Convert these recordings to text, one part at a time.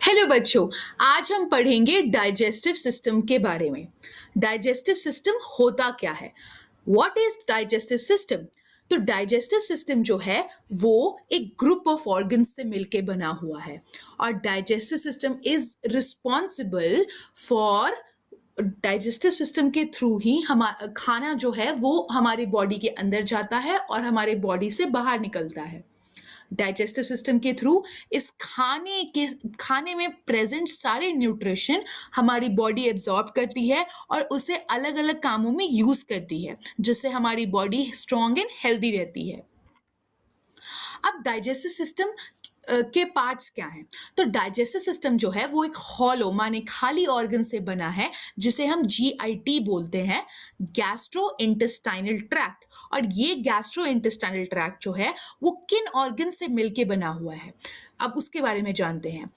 Hello बच्चों। आज हम पढ़ेंगे डाइजेस्टिव सिस्टम के बारे में। डाइजेस्टिव सिस्टम होता क्या है? What is digestive system? तो डाइजेस्टिव सिस्टम जो है वो एक ग्रुप ऑफ ऑर्गन्स से मिलके बना हुआ है और digestive system is responsible for digestive system के थ्रू ही हमारा खाना जो है वो हमारी बॉडी के अंदर जाता है और हमारे बॉडी से बाहर निकलता है। डाइजेस्टिव सिस्टम के थ्रू इस खाने में प्रेजेंट सारे न्यूट्रिशन हमारी बॉडी एब्जॉर्ब करती है और उसे अलग अलग कामों में यूज करती है, जिससे हमारी बॉडी स्ट्रांग एंड हेल्दी रहती है। अब डाइजेस्टिव सिस्टम के पार्ट्स क्या हैं? तो डाइजेस्टिव सिस्टम जो है वो एक हॉलो माने खाली ऑर्गन से बना है, जिसे हम जीआईटी बोलते हैं, गैस्ट्रो इंटेस्टाइनल ट्रैक्ट। और ये गैस्ट्रो इंटेस्टाइनल ट्रैक्ट जो है वो किन ऑर्गन से मिलके बना हुआ है, अब उसके बारे में जानते हैं।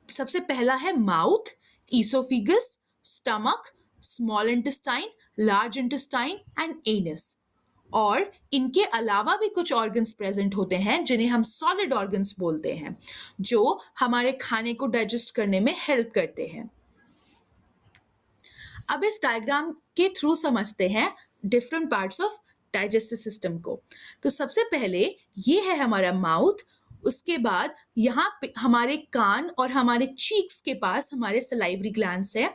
सबसे पहला है mouth, oesophagus, stomach, small intestine, large intestine and anus. और इनके अलावा भी कुछ ऑर्गन्स प्रेजेंट होते हैं जिन्हें हम सॉलिड ऑर्गन्स बोलते हैं, जो हमारे खाने को डाइजेस्ट करने में हेल्प करते हैं। अब इस डायग्राम के थ्रू समझते हैं different parts of digestive system को। तो सबसे पहले ये है हमारा माउथ, उसके बाद यहाँ पे हमारे कान और हमारे चीक्स के पास हमारे सलाइवरी ग्लैंड्स है।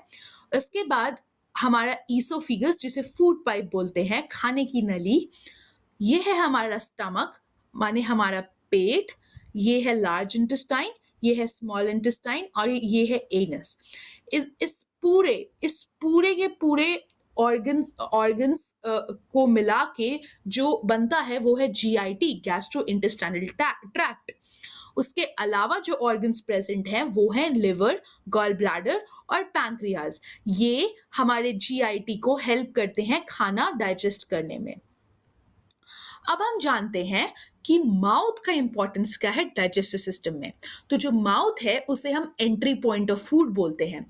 उसके बाद हमारा ईसोफिगस, जिसे फूड पाइप बोलते हैं, खाने की नली। ये है हमारा स्टमक माने हमारा पेट। ये है लार्ज इंटेस्टाइन, ये है स्मॉल इंटेस्टाइन और ये है एनस। इस पूरे के पूरे ऑर्गन्स को मिला के जो बनता है वो है जीआईटी, गैस्ट्रो इंटेस्टाइनल ट्रैक्ट। उसके अलावा जो ऑर्गन्स प्रेजेंट हैं वो हैं लिवर, गॉल ब्लैडर और पैंक्रियाज। ये हमारे जीआईटी को हेल्प करते हैं खाना डाइजेस्ट करने में। अब हम जानते हैं कि माउथ का इंपॉर्टेंस क्या है डाइजेस्टिव सिस्टम में। तो जो माउथ है उसे हम एंट्री पॉइंट ऑफ फूड बोलते हैं।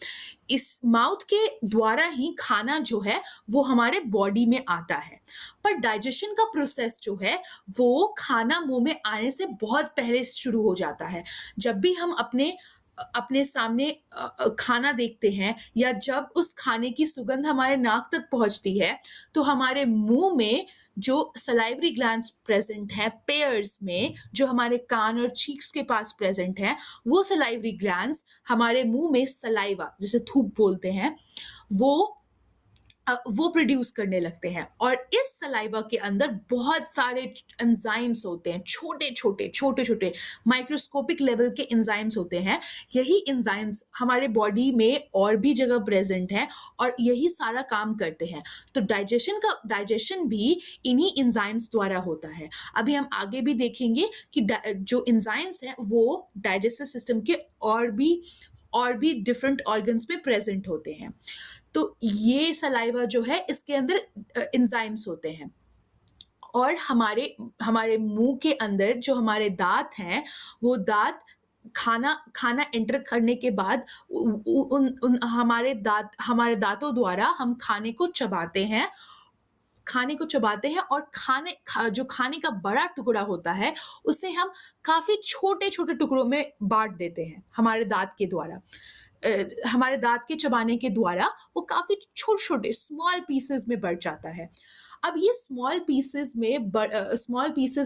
इस माउथ के द्वारा ही खाना जो है वो हमारे बॉडी में आता है। पर डाइजेशन का प्रोसेस जो है वो खाना मुंह में आने से बहुत पहले शुरू हो जाता है। जब भी हम अपने अपने सामने खाना देखते हैं या जब उस खाने की सुगंध हमारे नाक तक पहुंचती है, तो हमारे मुंह में जो सलाइवरी ग्लैंड्स प्रेजेंट हैं पेयर्स में, जो हमारे कान और चीक्स के पास प्रेजेंट हैं, वो सलाइवरी ग्लैंड्स हमारे मुंह में सलाइवा, जिसे थूक बोलते हैं, वो प्रोड्यूस करने लगते हैं। और इस सलाइवा के अंदर बहुत सारे एंजाइम्स होते हैं, छोटे छोटे माइक्रोस्कोपिक लेवल के एंजाइम्स होते हैं। यही एंजाइम्स हमारे बॉडी में और भी जगह प्रेजेंट हैं और यही सारा काम करते हैं। तो डाइजेशन भी इन्हीं एंजाइम्स द्वारा होता है। अभी हम आगे भी देखेंगे कि जो एंजाइम्स हैं वो डाइजेस्टिव सिस्टम के और भी डिफरेंट ऑर्गन्स में प्रेजेंट होते हैं। तो ये सलाइवा जो है इसके अंदर एंजाइम्स होते हैं। और हमारे हमारे मुंह के अंदर जो हमारे दांत हैं, वो दांत खाना खाना एंटर करने के बाद उन हमारे दांतों द्वारा हम खाने को चबाते हैं और जो खाने का बड़ा टुकड़ा होता है उसे हम काफी छोटे छोटे टुकड़ों में बांट देते हैं हमारे दांत के द्वारा। हमारे दांत के चबाने के द्वारा वो काफी छोटे छोटे स्मॉल पीसेस में बढ़ जाता है। अब ये स्मॉल पीसेस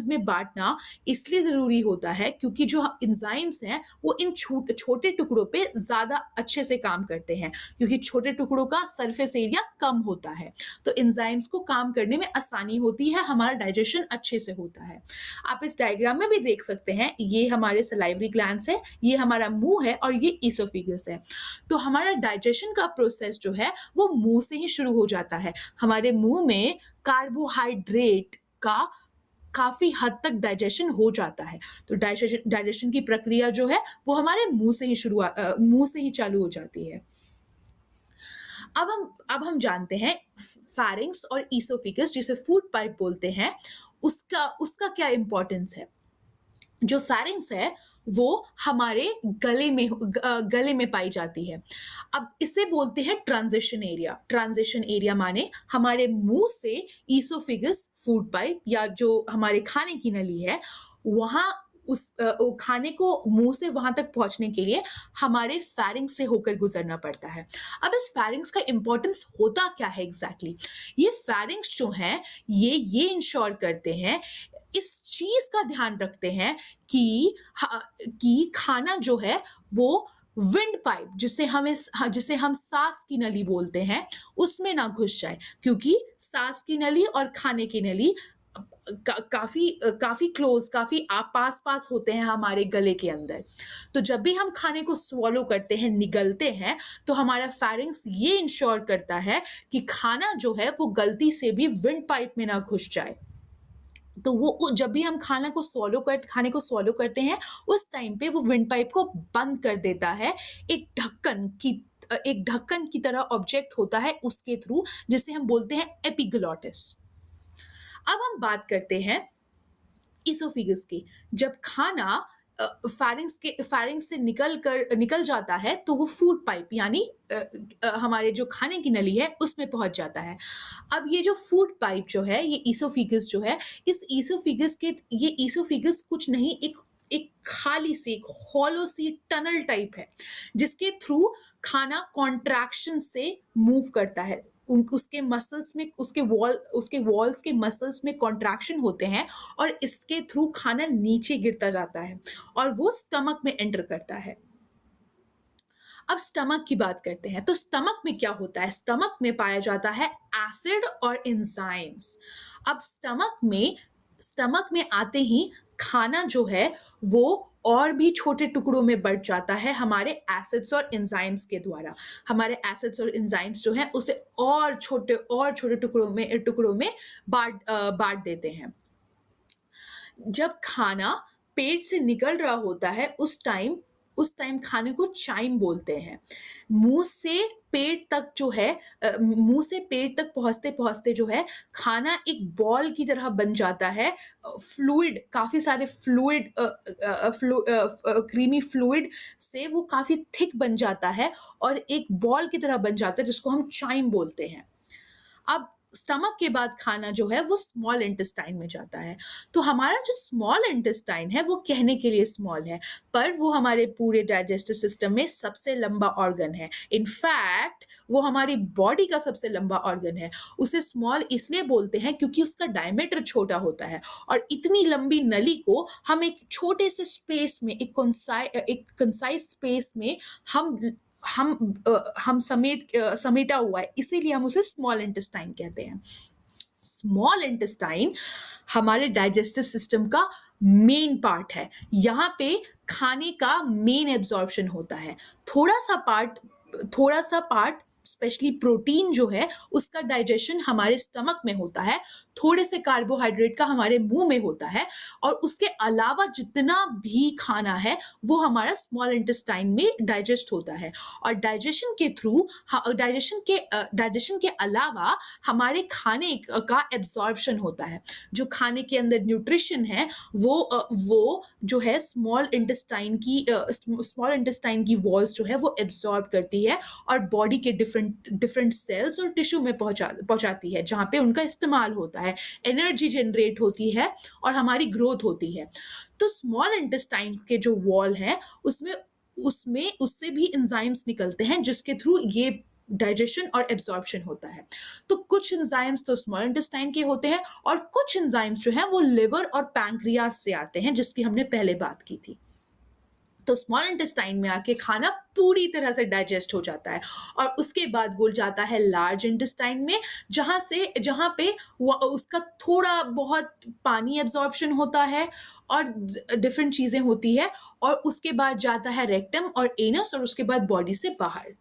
में बांटना इसलिए ज़रूरी होता है क्योंकि जो एंजाइम्स हैं वो इन छोटे टुकड़ों पे ज़्यादा अच्छे से काम करते हैं, क्योंकि छोटे टुकड़ों का सरफेस एरिया कम होता है। तो एंजाइम्स को काम करने में आसानी होती है, हमारा डाइजेशन अच्छे से होता है। आप इस डायग्राम में भी देख सकते हैं, ये हमारे सलाइवरी ग्लैंड्स है, ये हमारा मुंह है और ये ईसोफिगस है। तो हमारा डाइजेशन का प्रोसेस जो है वो मुंह से ही शुरू हो जाता है। हमारे मुंह में कार्बोहाइड्रेट का काफी हद तक डाइजेशन हो जाता है। तो डाइजेशन की प्रक्रिया जो है वो हमारे मुंह से ही चालू हो जाती है। अब हम जानते हैं फैरिंक्स और ईसोफिगस, जिसे फूड पाइप बोलते हैं, उसका क्या इंपॉर्टेंस है। जो फैरिंक्स है वो हमारे गले में पाई जाती है। अब इसे बोलते हैं ट्रांजिशन एरिया माने हमारे मुंह से ईसोफिगस, फूड पाइप या जो हमारे खाने की नली है, वहां वो खाने को मुँह से वहाँ तक पहुँचने के लिए हमारे फेरिंक्स से होकर गुज़रना पड़ता है। अब इस फेरिंक्स का इम्पोर्टेंस होता क्या है एग्ज़ैक्टली? ये फेरिंक्स जो हैं, ये इंश्योर करते हैं, इस चीज़ का ध्यान रखते हैं कि खाना जो है वो विंड पाइप जिसे हम सांस की नली बोलते हैं, उसमें ना घुस जाए, क्योंकि सांस की नली और खाने की नली काफ़ी क्लोज़, काफ़ी पास-पास होते हैं हमारे गले के अंदर। तो जब भी हम खाने को स्वॉलो करते हैं, निगलते हैं, तो हमारा फेरिंक्स ये इंश्योर करता है कि खाना जो है वो गलती से भी विंड पाइप में ना घुस जाए। तो वो जब भी हम खाने को स्वॉलो करते हैं, उस टाइम पे वो विंड पाइप को बंद कर देता है। एक ढक्कन की तरह ऑब्जेक्ट होता है उसके थ्रू, जिसे हम बोलते हैं एपिग्लॉटिस। अब हम बात करते हैं इसोफिगस की। जब खाना फेरिंक्स से निकल जाता है, तो वो फूड पाइप यानी हमारे जो खाने की नली है उसमें पहुंच जाता है। अब ये जो फूड पाइप जो है, ये इसोफिगस जो है, ये इसोफिगस कुछ नहीं, एक एक खाली सी, एक हॉलो सी टनल टाइप है, जिसके थ्रू खाना कॉन्ट्रैक्शन से मूव करता है। उसके मसल्स में, उसके वॉल्स के मसल्स में कॉन्ट्रैक्शन होते हैं, और इसके थ्रू खाना नीचे गिरता जाता है और वो स्टमक में एंटर करता है। अब स्टमक की बात करते हैं, तो स्टमक में क्या होता है? स्टमक में पाया जाता है एसिड और एंजाइम्स। अब स्टमक में आते ही खाना जो है वो और भी छोटे टुकड़ों में बढ़ जाता है हमारे एसिड्स और एंजाइम्स के द्वारा। हमारे एसिड्स और एंजाइम्स जो हैं उसे और छोटे टुकड़ों में बाँट देते हैं। जब खाना पेट से निकल रहा होता है, उस टाइम खाने को चाइम बोलते हैं। मुँह से मुँह से पेट तक पहुँचते-पहुँचते जो है, खाना एक बॉल की तरह बन जाता है। काफ़ी सारे क्रीमी फ्लूइड से वो काफ़ी थिक बन जाता है और एक बॉल की तरह बन जाता है, जिसको हम चाइम बोलते हैं। अब स्टमक के बाद खाना जो है वो स्मॉल इंटेस्टाइन में जाता है। तो हमारा जो स्मॉल इंटेस्टाइन है वो कहने के लिए स्मॉल है, पर वो हमारे पूरे डाइजेस्टिव सिस्टम में सबसे लंबा ऑर्गन है। इनफैक्ट वो हमारी बॉडी का सबसे लंबा ऑर्गन है। उसे स्मॉल इसलिए बोलते हैं क्योंकि उसका डायमीटर छोटा होता है, और इतनी लंबी नली को हम एक छोटे से स्पेस में, एक कंसाइज़ स्पेस में हम समेटा हुआ है, इसीलिए हम उसे स्मॉल इंटेस्टाइन कहते हैं। स्मॉल इंटेस्टाइन हमारे डाइजेस्टिव सिस्टम का मेन पार्ट है। यहाँ पे खाने का मेन एब्जॉर्प्शन होता है। थोड़ा सा पार्ट स्पेशली प्रोटीन जो है उसका डाइजेशन हमारे स्टमक में होता है, थोड़े से कार्बोहाइड्रेट का हमारे मुंह में होता है, और उसके अलावा जितना भी खाना है वो हमारा स्मॉल इंटेस्टाइन में डाइजेस्ट होता है। और डाइजेशन के अलावा हमारे खाने का एब्जॉर्प्शन होता है। जो खाने के अंदर न्यूट्रिशन है वो जो है स्मॉल इंटेस्टाइन की वॉल्स जो है वो एब्जॉर्ब करती है, और बॉडी के डिफरेंट सेल्स और टिश्यू में पहुंचाती है, जहाँ पे उनका इस्तेमाल होता है, एनर्जी जनरेट होती है और हमारी ग्रोथ होती है। तो स्मॉल इंटेस्टाइन के जो वॉल हैं उससे भी एंजाइम्स निकलते हैं, जिसके थ्रू ये डाइजेशन और एब्जॉर्प्शन होता है। तो कुछ एंजाइम्स तो स्मॉल इंटेस्टाइन के होते हैं, और कुछ एंजाइम्स जो हैं वो लिवर और पैंक्रियास से आते हैं, जिसकी हमने पहले बात की थी। तो स्मॉल इंटेस्टाइन में आके खाना पूरी तरह से डाइजेस्ट हो जाता है, और उसके बाद वो जाता है लार्ज इंटेस्टाइन में, जहाँ पे उसका थोड़ा बहुत पानी एब्जॉर्प्शन होता है और डिफरेंट चीज़ें होती है, और उसके बाद जाता है रेक्टम और एनस, और उसके बाद बॉडी से बाहर।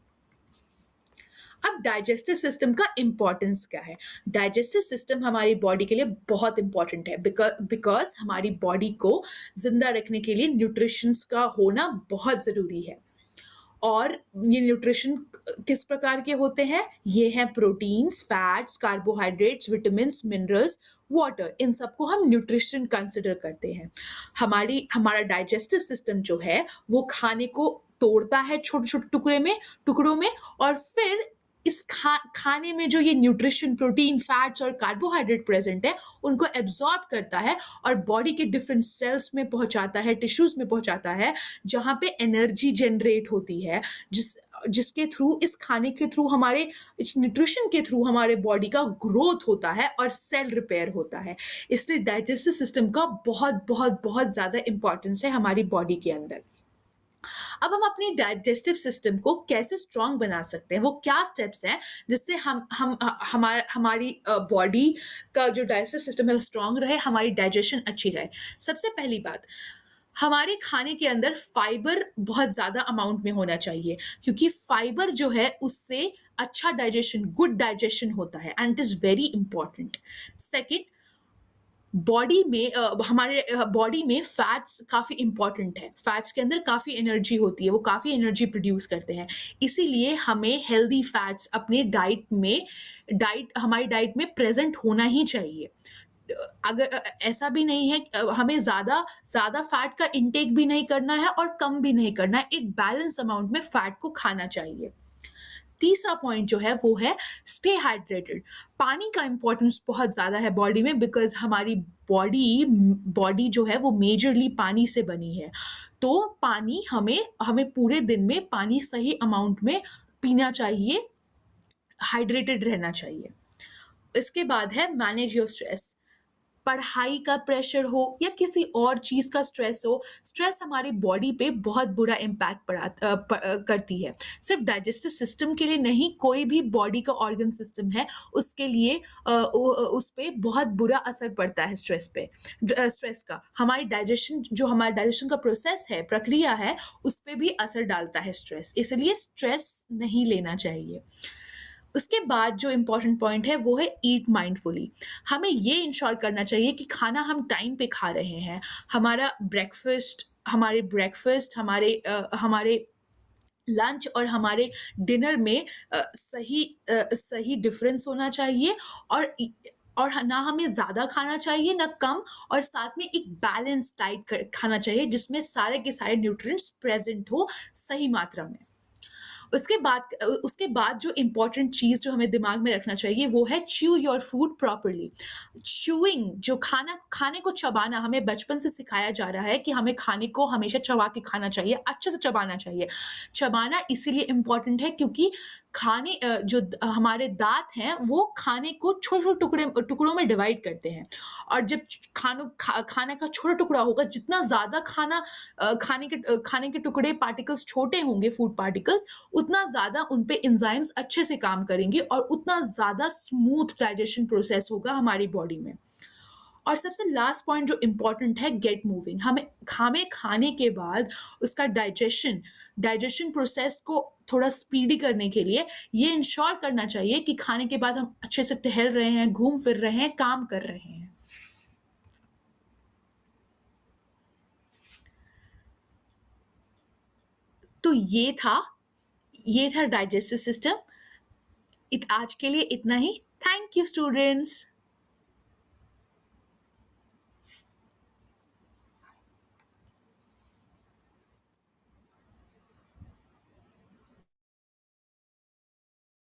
अब डाइजेस्टिव सिस्टम का इम्पोर्टेंस क्या है? डाइजेस्टिव सिस्टम हमारी बॉडी के लिए बहुत इम्पोर्टेंट है, बिकॉज हमारी बॉडी को जिंदा रखने के लिए न्यूट्रिशंस का होना बहुत ज़रूरी है। और ये न्यूट्रिशन किस प्रकार के होते हैं? ये हैं proteins, fats, carbohydrates, vitamins, minerals, water. इन सबको हम न्यूट्रिशन कंसिडर करते हैं। हमारा डाइजेस्टिव सिस्टम जो है वो खाने को तोड़ता है छोटे छोटे टुकड़ों में, और फिर इस खाने में जो ये न्यूट्रिशन, प्रोटीन, फैट्स और कार्बोहाइड्रेट प्रेजेंट है, उनको एब्जॉर्ब करता है और बॉडी के डिफरेंट सेल्स में पहुंचाता है, टिश्यूज में पहुंचाता है, जहां पे एनर्जी जनरेट होती है, जिसके थ्रू, इस खाने के थ्रू, हमारे इस न्यूट्रिशन के थ्रू हमारे बॉडी का ग्रोथ होता है और सेल रिपेयर होता है। इसलिए डाइजेस्टिव सिस्टम का बहुत बहुत बहुत ज़्यादा इंपॉर्टेंस है हमारी बॉडी के अंदर। अब हम अपनी डाइजेस्टिव सिस्टम को कैसे स्ट्रांग बना सकते हैं, वो क्या स्टेप्स हैं जिससे हमारी बॉडी का जो डाइजेस्टिव सिस्टम है वो स्ट्रांग रहे, हमारी डाइजेशन अच्छी रहे। सबसे पहली बात, हमारे खाने के अंदर फाइबर बहुत ज़्यादा अमाउंट में होना चाहिए, क्योंकि फाइबर जो है उससे अच्छा डाइजेशन, गुड डाइजेशन होता है, and it is very important. Second, body में हमारे बॉडी में फैट्स काफ़ी इंपॉर्टेंट है। फैट्स के अंदर काफ़ी एनर्जी होती है, वो काफ़ी एनर्जी प्रोड्यूस करते हैं। इसीलिए हमें हेल्दी फैट्स अपने हमारी डाइट में प्रेजेंट होना ही चाहिए। अगर ऐसा भी नहीं है, हमें ज़्यादा फैट का इंटेक भी नहीं करना है और कम भी नहीं करना है, एक बैलेंस अमाउंट में फैट को खाना चाहिए। तीसरा पॉइंट जो है वो है स्टे हाइड्रेटेड। पानी का इंपॉर्टेंस बहुत ज़्यादा है बॉडी में, बिकॉज हमारी बॉडी जो है वो मेजरली पानी से बनी है। तो पानी हमें हमें पूरे दिन में पानी सही अमाउंट में पीना चाहिए, हाइड्रेटेड रहना चाहिए। इसके बाद है मैनेज योर स्ट्रेस। पढ़ाई का प्रेशर हो या किसी और चीज़ का स्ट्रेस हो, स्ट्रेस हमारी बॉडी पे बहुत बुरा इम्पैक्ट करती है। सिर्फ डाइजेस्टिव सिस्टम के लिए नहीं, कोई भी बॉडी का ऑर्गन सिस्टम है उसके लिए उस पे बहुत बुरा असर पड़ता है स्ट्रेस का। हमारे डाइजेशन का प्रोसेस है, प्रक्रिया है, उस पे भी असर डालता है स्ट्रेस, इसलिए स्ट्रेस नहीं लेना चाहिए। उसके बाद जो इम्पोर्टेंट पॉइंट है वो है ईट माइंडफुली। हमें ये इंश्योर करना चाहिए कि खाना हम टाइम पे खा रहे हैं। हमारे लंच और हमारे डिनर में सही डिफरेंस होना चाहिए, और ना हमें ज़्यादा खाना चाहिए ना कम, और साथ में एक बैलेंस डाइट खाना चाहिए जिसमें सारे के सारे न्यूट्रिएंट्स प्रेजेंट हो सही मात्रा में। उसके बाद जो इम्पोर्टेंट चीज़ जो हमें दिमाग में रखना चाहिए वो है chew your food properly. Chewing, जो खाने को चबाना, हमें बचपन से सिखाया जा रहा है कि हमें खाने को हमेशा चबा के खाना चाहिए, अच्छे से चबाना चाहिए। चबाना इसीलिए इम्पोर्टेंट है क्योंकि हमारे दाँत हैं वो खाने को छोटे-छोटे टुकड़ों में डिवाइड करते हैं, और जब खाने का छोटा टुकड़ा होगा, जितना ज़्यादा खाने के टुकड़े, पार्टिकल्स छोटे होंगे, फूड पार्टिकल्स, उतना ज़्यादा उन पे एंजाइम्स अच्छे से काम करेंगे और उतना ज़्यादा स्मूथ डाइजेशन प्रोसेस होगा हमारी बॉडी में। और सबसे लास्ट पॉइंट जो इम्पोर्टेंट है, गेट मूविंग। हमें खाने के बाद उसका डाइजेशन प्रोसेस को थोड़ा स्पीडी करने के लिए ये इंश्योर करना चाहिए कि खाने के बाद हम अच्छे से टहल रहे हैं, घूम फिर रहे हैं, काम कर रहे हैं। तो ये था डाइजेस्टिव सिस्टम। आज के लिए इतना ही। Thank you students.